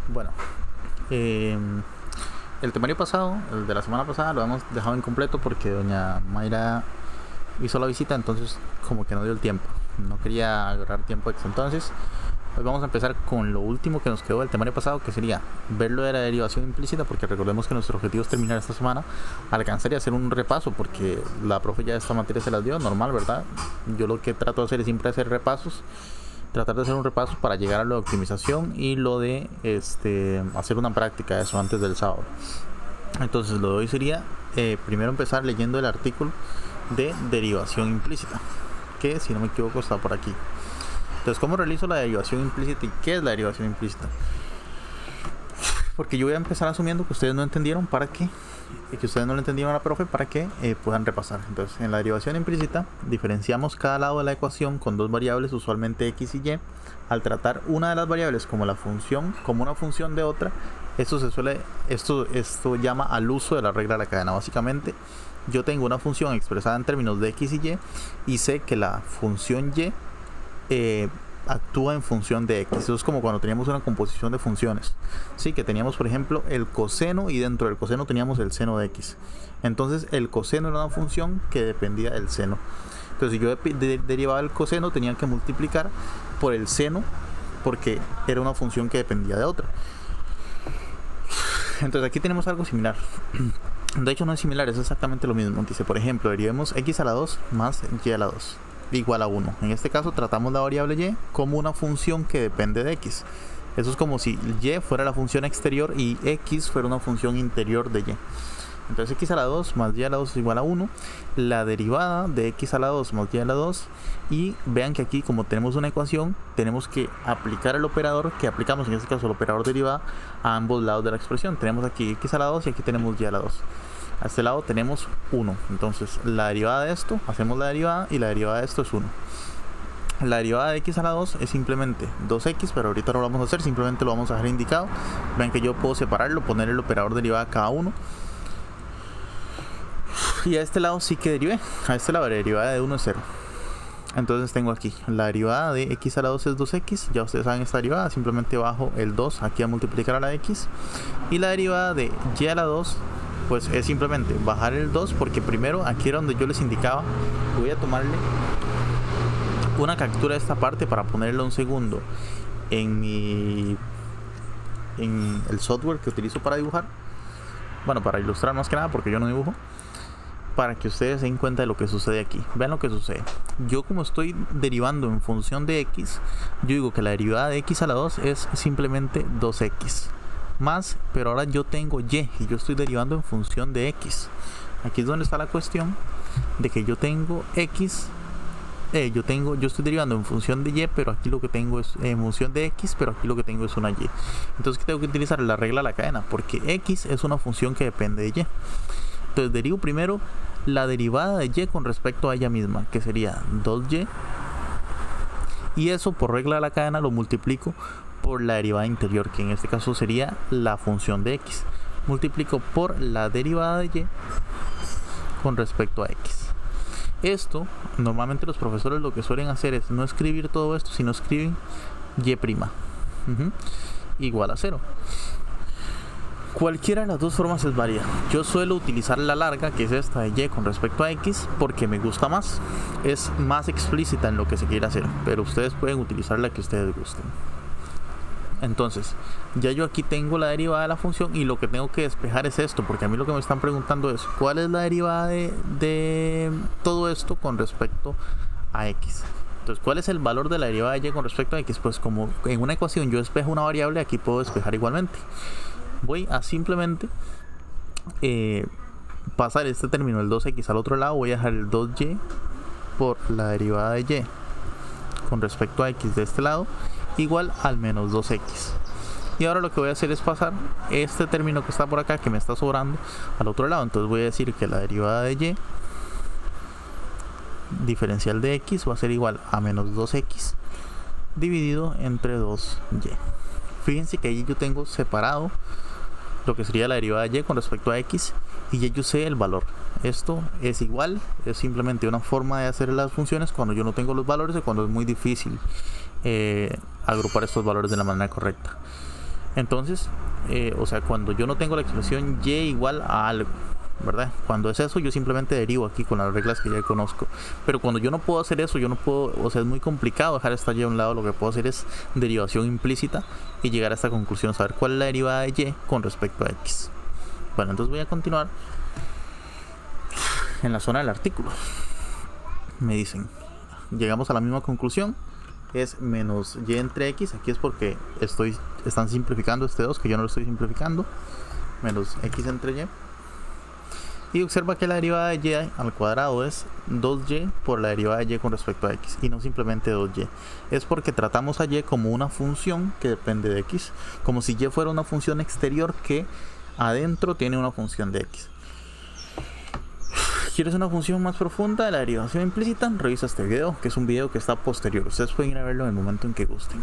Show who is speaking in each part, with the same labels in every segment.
Speaker 1: Bueno, eh, el temario pasado, el de la semana pasada, lo hemos dejado incompleto porque doña Mayra hizo la visita, entonces como que no dio el tiempo. No quería agarrar tiempo extra. Entonces, hoy vamos a empezar con lo último que nos quedó del temario pasado, que sería ver lo de la derivación implícita, porque recordemos que nuestro objetivo es terminar esta semana, alcanzar y hacer un repaso, porque la profe ya esta materia se las dio, normal, ¿verdad? Yo lo que trato de hacer es siempre hacer repasos, tratar de hacer un repaso para llegar a lo de optimización y lo de hacer una práctica de eso antes del sábado. Entonces lo de hoy sería primero empezar leyendo el artículo de derivación implícita, que si no me equivoco está por aquí. Entonces, ¿cómo realizo la derivación implícita y qué es la derivación implícita? Porque yo voy a empezar asumiendo que ustedes no entendieron para qué, y que ustedes no lo entendieron a la profe para que puedan repasar. Entonces, en la derivación implícita diferenciamos cada lado de la ecuación con dos variables, usualmente x y y. Al tratar una de las variables como la función, como una función de otra, esto llama al uso de la regla de la cadena. Básicamente, yo tengo una función expresada en términos de x y sé que la función y actúa en función de x. Eso es como cuando teníamos una composición de funciones, sí, que teníamos por ejemplo el coseno y dentro del coseno teníamos el seno de x. Entonces el coseno era una función que dependía del seno. Entonces si yo derivaba el coseno tenía que multiplicar por el seno porque era una función que dependía de otra. Entonces aquí tenemos algo similar. De hecho no es similar, es exactamente lo mismo. Dice, por ejemplo, derivemos x a la 2 más y a la 2 igual a 1. En este caso tratamos la variable y como una función que depende de x. Eso es como si y fuera la función exterior y x fuera una función interior de y. Entonces x a la 2 más y a la 2 es igual a 1. La derivada de x a la 2 más y a la 2. Y vean que aquí como tenemos una ecuación, tenemos que aplicar el operador que aplicamos, en este caso el operador derivada, a ambos lados de la expresión. Tenemos aquí x a la 2 y aquí tenemos y a la 2. A este lado tenemos 1. Entonces la derivada de esto, hacemos la derivada y la derivada de esto es 1. La derivada de x a la 2 es simplemente 2x, pero ahorita no lo vamos a hacer, simplemente lo vamos a dejar indicado. Ven que yo puedo separarlo, poner el operador derivada a cada uno. Y a este lado sí que derivé. A este lado la derivada de 1 es 0. Entonces tengo aquí la derivada de x a la 2 es 2x. Ya ustedes saben esta derivada, simplemente bajo el 2 aquí a multiplicar a la x. Y la derivada de y a la 2 pues es simplemente bajar el 2, porque primero aquí era donde yo les indicaba. Voy a tomarle una captura de esta parte para ponerle un segundo en el software que utilizo para dibujar, bueno, para ilustrar más que nada porque yo no dibujo, para que ustedes se den cuenta de lo que sucede aquí. Vean lo que sucede. Yo como estoy derivando en función de x, yo digo que la derivada de x a la 2 es simplemente 2x más, pero ahora yo tengo y yo estoy derivando en función de x. Aquí es donde está la cuestión de que yo tengo x, yo estoy derivando en función de y, pero aquí lo que tengo es en función de x, pero aquí lo que tengo es una y. Entonces ¿qué tengo que utilizar? La regla de la cadena, porque x es una función que depende de y. Entonces derivo primero la derivada de y con respecto a ella misma, que sería 2y, y eso por regla de la cadena lo multiplico por la derivada interior, que en este caso sería la función de x. Multiplico por la derivada de y con respecto a x. Esto, normalmente los profesores lo que suelen hacer es no escribir todo esto, sino escriben y' igual a 0. Cualquiera de las dos formas es válida. Yo suelo utilizar la larga, que es esta de y con respecto a x, porque me gusta más. Es más explícita en lo que se quiere hacer, pero ustedes pueden utilizar la que ustedes gusten. Entonces, ya yo aquí tengo la derivada de la función y lo que tengo que despejar es esto, porque a mí lo que me están preguntando es ¿cuál es la derivada de todo esto con respecto a x? Entonces, ¿cuál es el valor de la derivada de y con respecto a x? Pues como en una ecuación yo despejo una variable, aquí puedo despejar igualmente. Voy a simplemente pasar este término, el 2x, al otro lado. Voy a dejar el 2y por la derivada de y con respecto a x de este lado igual al menos 2x. Y ahora lo que voy a hacer es pasar este término que está por acá, que me está sobrando, al otro lado. Entonces voy a decir que la derivada de y diferencial de x va a ser igual a menos 2x dividido entre 2y. Fíjense que ahí yo tengo separado lo que sería la derivada de y con respecto a x, y ya yo sé el valor. Esto es igual, es simplemente una forma de hacer las funciones cuando yo no tengo los valores o cuando es muy difícil agrupar estos valores de la manera correcta. Entonces, o sea, cuando yo no tengo la expresión y igual a algo, ¿verdad? Cuando es eso, yo simplemente derivo aquí con las reglas que ya conozco. Pero cuando yo no puedo hacer eso, yo no puedo, o sea, es muy complicado dejar esta y a un lado. Lo que puedo hacer es derivación implícita y llegar a esta conclusión, saber cuál es la derivada de y con respecto a x. Bueno, entonces voy a continuar en la zona del artículo. Me dicen, llegamos a la misma conclusión, es menos y entre x. Aquí es porque están simplificando este 2, que yo no lo estoy simplificando. Menos x entre y. Y observa que la derivada de y al cuadrado es 2y por la derivada de y con respecto a x, y no simplemente 2y. Es porque tratamos a y como una función que depende de x, como si y fuera una función exterior que adentro tiene una función de x. ¿Quieres una función más profunda de la derivación implícita? Revisa este video, que es un video que está posterior. Ustedes pueden ir a verlo en el momento en que gusten.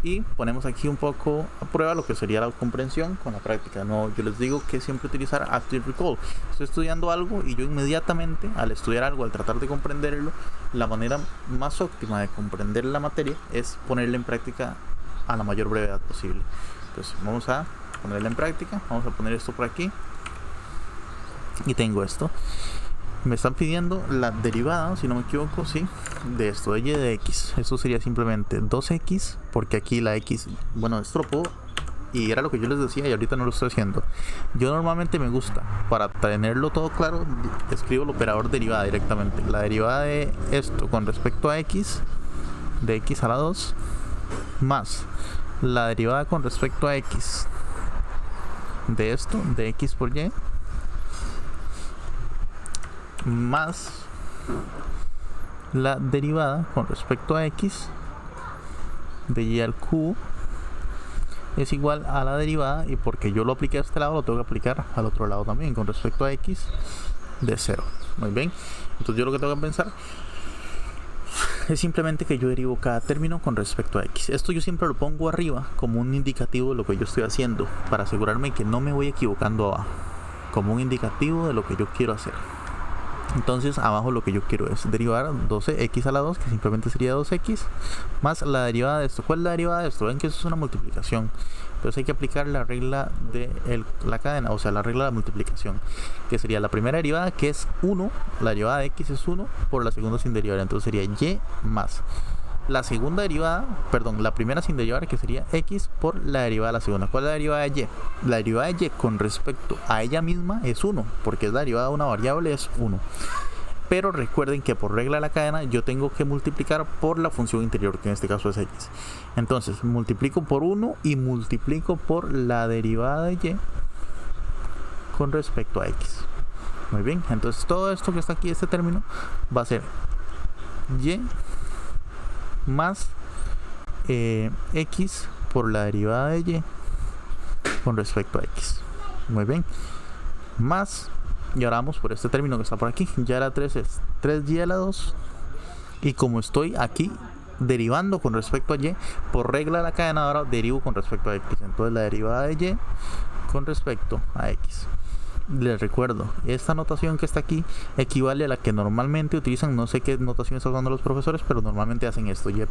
Speaker 1: Y ponemos aquí un poco a prueba lo que sería la comprensión con la práctica. No, yo les digo que siempre utilizar active recall. Estoy estudiando algo y yo inmediatamente, al estudiar algo, al tratar de comprenderlo, la manera más óptima de comprender la materia es ponerla en práctica a la mayor brevedad posible. Entonces vamos a ponerla en práctica. Vamos a poner esto por aquí. Y tengo esto. Me están pidiendo la derivada, si no me equivoco, sí, de esto, de y de x. Esto sería simplemente 2x, porque aquí la x, bueno, esto lo puedo, y era lo que yo les decía y ahorita no lo estoy haciendo. Yo normalmente me gusta, para tenerlo todo claro, escribo el operador derivada directamente. La derivada de esto con respecto a x, de x a la 2, más la derivada con respecto a x de esto, de x por y, más la derivada con respecto a x de y al cubo es igual a la derivada, y porque yo lo apliqué a este lado, lo tengo que aplicar al otro lado también con respecto a x de 0. Muy bien, entonces yo lo que tengo que pensar es simplemente que yo derivo cada término con respecto a x. Esto yo siempre lo pongo arriba como un indicativo de lo que yo estoy haciendo, para asegurarme que no me voy equivocando abajo, como un indicativo de lo que yo quiero hacer. Entonces abajo lo que yo quiero es derivar 12x a la 2, que simplemente sería 2x, más la derivada de esto. ¿Cuál es la derivada de esto? Ven que eso es una multiplicación. Entonces hay que aplicar la regla de la cadena, o sea, la regla de la multiplicación, que sería la primera derivada, que es 1, la derivada de x es 1, por la segunda sin derivar, entonces sería y más la segunda derivada, perdón, la primera sin derivar, que sería x por la derivada de la segunda. ¿Cuál es la derivada de y? La derivada de y con respecto a ella misma es 1, porque es la derivada de una variable, es 1. Pero recuerden que por regla de la cadena yo tengo que multiplicar por la función interior, que en este caso es x. Entonces multiplico por 1 y multiplico por la derivada de y con respecto a x. Muy bien, entonces todo esto que está aquí, este término, va a ser y más x por la derivada de y con respecto a x. Muy bien, más, y ahora vamos por este término que está por aquí. Ya la 3 es 3y a la 2, y como estoy aquí derivando con respecto a y, por regla de la cadena ahora derivo con respecto a x. Entonces la derivada de y con respecto a x. Les recuerdo, esta notación que está aquí equivale a la que normalmente utilizan, no sé qué notación están usando los profesores, pero normalmente hacen esto, y',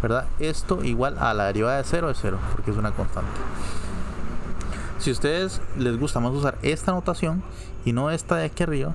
Speaker 1: ¿verdad? Esto igual a la derivada de 0 es 0, porque es una constante. Si a ustedes les gusta más usar esta notación y no esta de aquí arriba,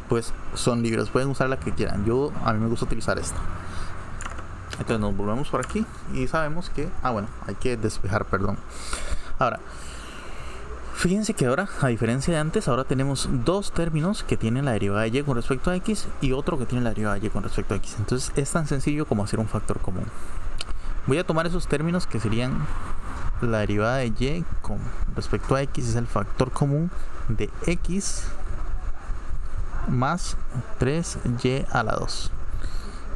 Speaker 1: pues son libres, pueden usar la que quieran. A mí me gusta utilizar esta. Entonces nos volvemos por aquí y sabemos que, bueno, hay que despejar, perdón. Ahora, fíjense que ahora, a diferencia de antes, ahora tenemos dos términos que tienen la derivada de y con respecto a x y otro que tiene la derivada de y con respecto a x. Entonces es tan sencillo como hacer un factor común. Voy a tomar esos términos que serían la derivada de y con respecto a x, es el factor común de x más 3y a la 2.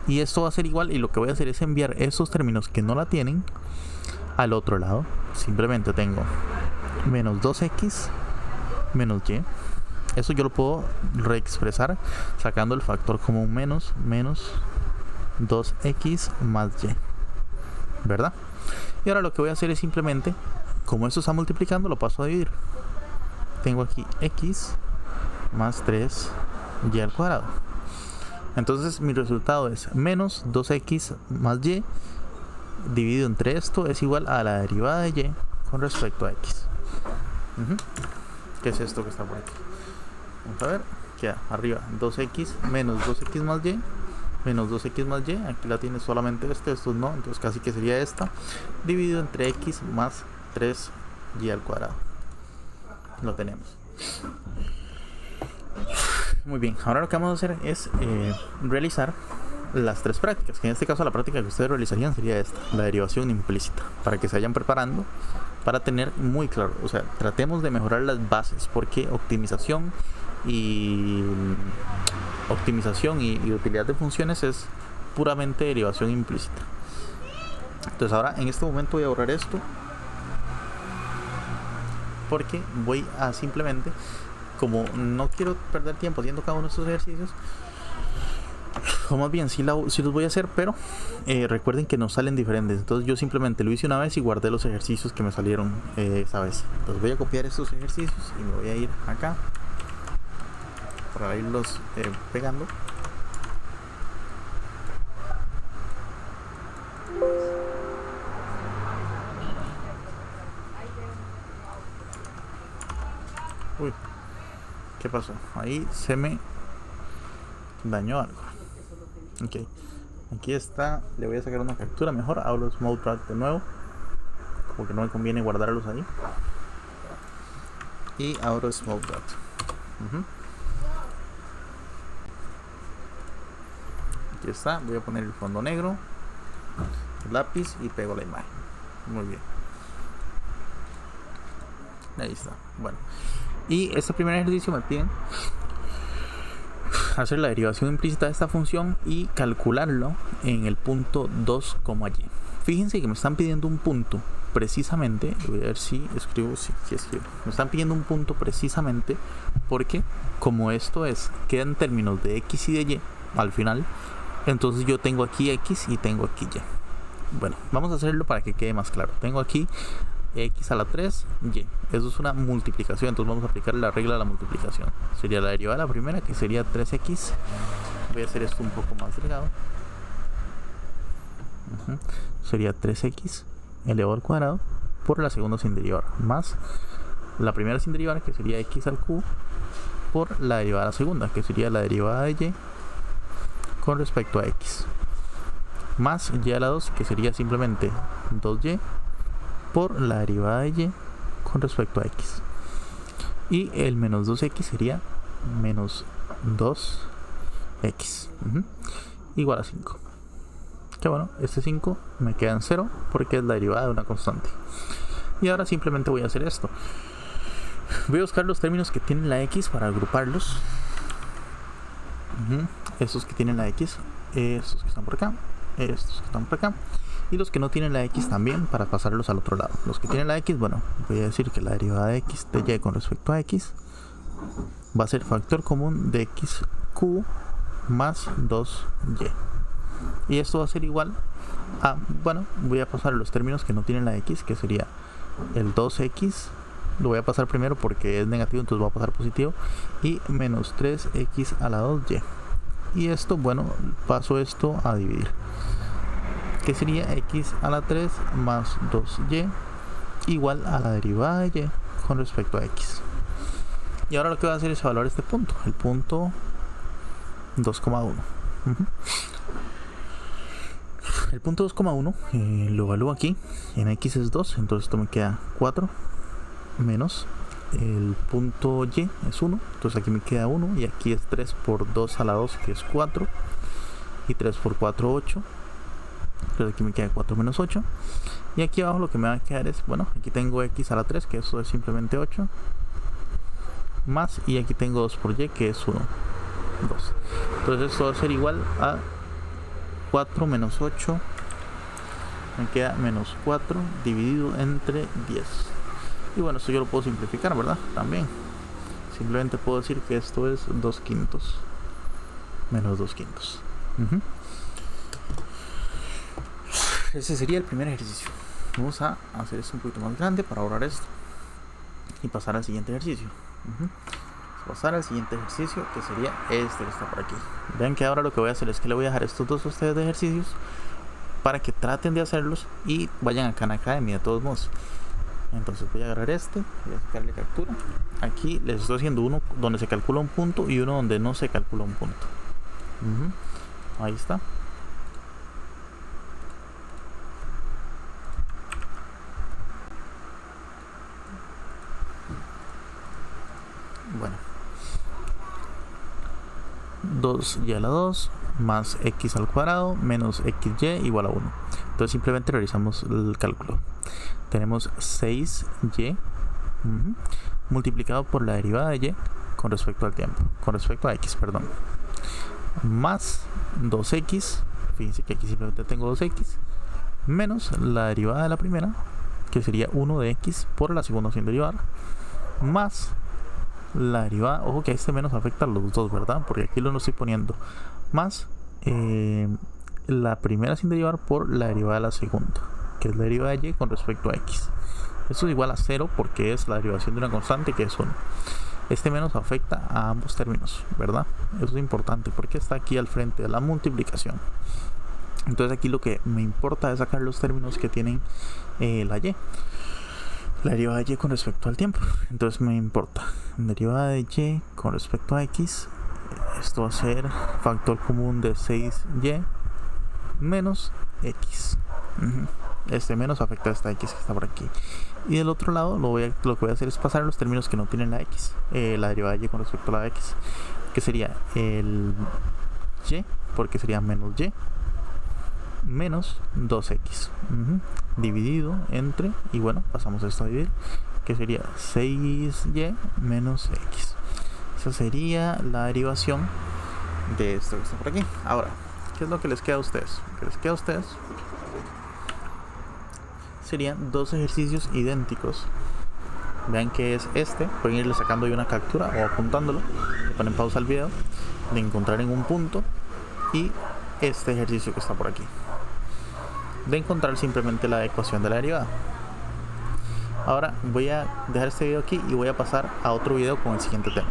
Speaker 1: Y esto va a ser igual, y lo que voy a hacer es enviar esos términos que no la tienen al otro lado. Simplemente tengo menos 2x menos y. Eso yo lo puedo reexpresar sacando el factor común menos 2x más y, ¿verdad? Y ahora lo que voy a hacer es simplemente, como esto está multiplicando, lo paso a dividir. Tengo aquí x más 3y al cuadrado. Entonces mi resultado es menos 2x más y dividido entre esto es igual a la derivada de y con respecto a x. ¿Qué es esto que está por aquí? Vamos a ver, queda arriba 2x menos 2x más y menos 2x más y, aquí la tiene solamente estos no, entonces casi que sería esta, dividido entre x más 3y al cuadrado. Lo tenemos. Muy bien, ahora lo que vamos a hacer es realizar las tres prácticas, que en este caso la práctica que ustedes realizarían sería esta, la derivación implícita, para que se vayan preparando para tener muy claro, o sea, tratemos de mejorar las bases, porque optimización y utilidad de funciones es puramente derivación implícita. Entonces ahora en este momento voy a borrar esto, porque voy a simplemente, como no quiero perder tiempo haciendo cada uno de estos ejercicios, o más bien sí los voy a hacer, pero recuerden que nos salen diferentes. Entonces yo simplemente lo hice una vez y guardé los ejercicios que me salieron esa vez. Entonces voy a copiar estos ejercicios y me voy a ir acá para irlos pegando. Uy, ¿qué pasó? Ahí se me dañó algo. Ok, aquí está. Le voy a sacar una captura mejor. Abro Small Track de nuevo, porque no me conviene guardarlos ahí. Y abro Small Track. Aquí está. Voy a poner el fondo negro, el lápiz y pego la imagen. Muy bien. Ahí está. Bueno, y este primer ejercicio me piden hacer la derivación implícita de esta función y calcularlo en el punto 2, y. Fíjense que me están pidiendo un punto precisamente, voy a ver si escribo, si escribo. Me están pidiendo un punto precisamente porque como esto queda en términos de x y de y al final, entonces yo tengo aquí x y tengo aquí y. Bueno, vamos a hacerlo para que quede más claro. Tengo aquí x a la 3, y. Eso es una multiplicación, entonces vamos a aplicar la regla de la multiplicación. Sería la derivada de la primera, que sería 3x. Voy a hacer esto un poco más delgado. Sería 3x elevado al cuadrado por la segunda sin derivar, más la primera sin derivar, que sería x al cubo, por la derivada de la segunda, que sería la derivada de y con respecto a x, más y a la 2, que sería simplemente 2y por la derivada de y con respecto a x, y el menos 2x sería menos 2x igual a 5. Que bueno, este 5 me queda en 0 porque es la derivada de una constante. Y ahora simplemente voy a hacer esto. Voy a buscar los términos que tienen la x para agruparlos. Estos que tienen la x, estos que están por acá, estos que están por acá, y los que no tienen la x también, para pasarlos al otro lado. Los que tienen la x, bueno, voy a decir que la derivada de x de y con respecto a x va a ser factor común de x cubo más 2y. Y esto va a ser igual a, bueno, voy a pasar los términos que no tienen la x, que sería el 2x, lo voy a pasar primero porque es negativo, entonces va a pasar positivo, y menos 3x a la 2y. Y esto, bueno, paso esto a dividir, que sería x a la 3 más 2y igual a la derivada de y con respecto a x. Y ahora lo que voy a hacer es evaluar este punto, el punto 2,1. El punto 2,1 lo evalúo aquí, en x es 2, entonces esto me queda 4, menos el punto y es 1, entonces aquí me queda 1, y aquí es 3 por 2 a la 2, que es 4, y 3 por 4, 8, entonces aquí me queda 4 menos 8, y aquí abajo lo que me va a quedar es, bueno, aquí tengo x a la 3, que eso es simplemente 8, más, y aquí tengo 2 por y, que es 1, 2, entonces esto va a ser igual a 4 menos 8, me queda menos 4 dividido entre 10. Y bueno, esto yo lo puedo simplificar, ¿verdad? También simplemente puedo decir que esto es 2/5 menos 2/5. Ese sería el primer ejercicio. Vamos a hacer esto un poquito más grande para ahorrar esto y pasar al siguiente ejercicio. Pasar al siguiente ejercicio, que sería este que está por aquí. Vean que ahora lo que voy a hacer es que le voy a dejar estos dos a ustedes de ejercicios para que traten de hacerlos y vayan a Khan Academy de todos modos. Entonces voy a agarrar este, voy a sacarle captura. Aquí les estoy haciendo uno donde se calcula un punto y uno donde no se calcula un punto. Ahí está. Bueno, 2y a la 2 más x al cuadrado menos xy igual a 1. Entonces simplemente realizamos el cálculo. Tenemos 6y multiplicado por la derivada de y con respecto al tiempo, con respecto a x, perdón, más 2x, fíjense que aquí simplemente tengo 2x, menos la derivada de la primera, que sería 1 de x por la segunda sin derivar, más la derivada, ojo que este menos afecta a los dos, ¿verdad? Porque aquí lo estoy poniendo, más la primera sin derivar por la derivada de la segunda, que es la derivada de y con respecto a x. Esto es igual a 0 porque es la derivación de una constante que es 1. Este menos afecta a ambos términos, ¿verdad? Eso es importante porque está aquí al frente de la multiplicación. Entonces aquí lo que me importa es sacar los términos que tienen la y. La derivada de y con respecto al tiempo. Entonces me importa derivada de y con respecto a x. Esto va a ser factor común de 6y menos x. Este menos afecta a esta x que está por aquí. Y del otro lado lo que voy a hacer es pasar los términos que no tienen la x, la derivada de y con respecto a la x, que sería el y, porque sería menos y menos 2x dividido entre, y bueno, pasamos esto a dividir, que sería 6y menos x. Esa sería la derivación de esto que está por aquí. Ahora, ¿qué es lo que les queda a ustedes? Lo que les queda a ustedes serían dos ejercicios idénticos. Vean que es este, pueden irle sacando ahí una captura o apuntándolo, le ponen pausa al video, de encontrar en un punto, y este ejercicio que está por aquí, de encontrar simplemente la ecuación de la derivada. Ahora voy a dejar este video aquí y voy a pasar a otro video con el siguiente tema.